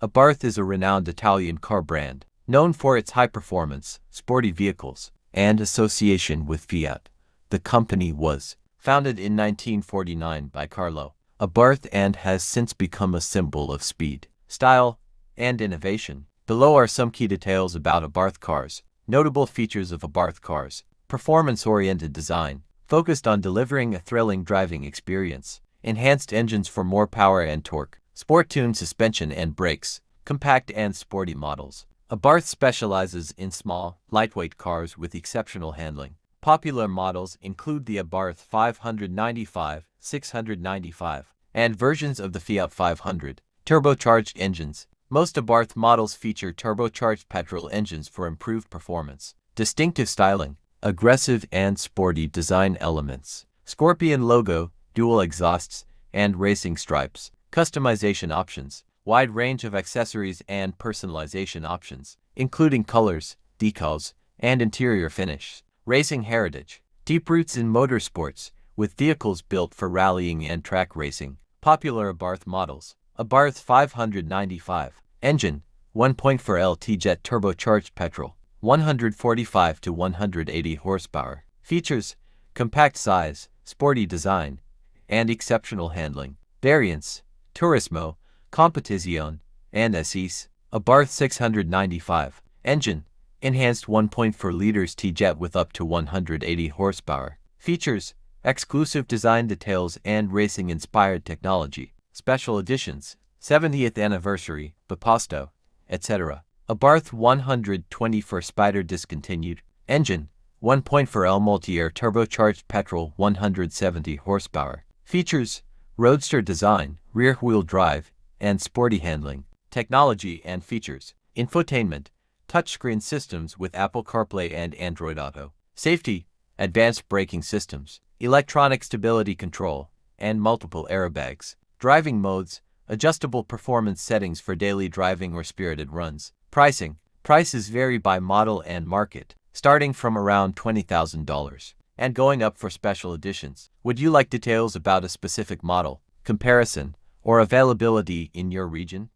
Abarth is a renowned Italian car brand, known for its high-performance, sporty vehicles, and association with Fiat. The company was founded in 1949 by Carlo Abarth and has since become a symbol of speed, style, and innovation. Below are some key details about Abarth cars. Notable features of Abarth cars: performance-oriented design, focused on delivering a thrilling driving experience, enhanced engines for more power and torque, sport-tuned suspension and brakes, compact and sporty models. Abarth specializes in small, lightweight cars with exceptional handling. Popular models include the Abarth 595, 695, and versions of the Fiat 500. Turbocharged engines. Most Abarth models feature turbocharged petrol engines for improved performance. Distinctive styling. Aggressive and sporty design elements. Scorpion logo, dual exhausts, and racing stripes. Customization options. Wide range of accessories and personalization options, including colors, decals, and interior finish. Racing heritage. Deep roots in motorsports, with vehicles built for rallying and track racing. Popular Abarth models. Abarth 595. Engine, 1.4 LT jet turbocharged petrol, 145 to 180 horsepower. Features: compact size, sporty design, and exceptional handling. Variants: Turismo, Competizione, and SEs. Abarth 695. Engine, enhanced 1.4 liters T-jet with up to 180 horsepower. Features: exclusive design details and racing-inspired technology. Special editions: 70th anniversary, Biposto, etc. Abarth 124 Spider discontinued. Engine, 1.4 L multi-air turbocharged petrol, 170 horsepower. Features: roadster design, rear-wheel drive, and sporty handling. Technology and features: infotainment, touchscreen systems with Apple CarPlay and Android Auto. Safety: advanced braking systems, electronic stability control, and multiple airbags. Driving modes: adjustable performance settings for daily driving or spirited runs. Pricing: prices vary by model and market, starting from around $20,000 and going up for special editions. Would you like details about a specific model, comparison, or availability in your region?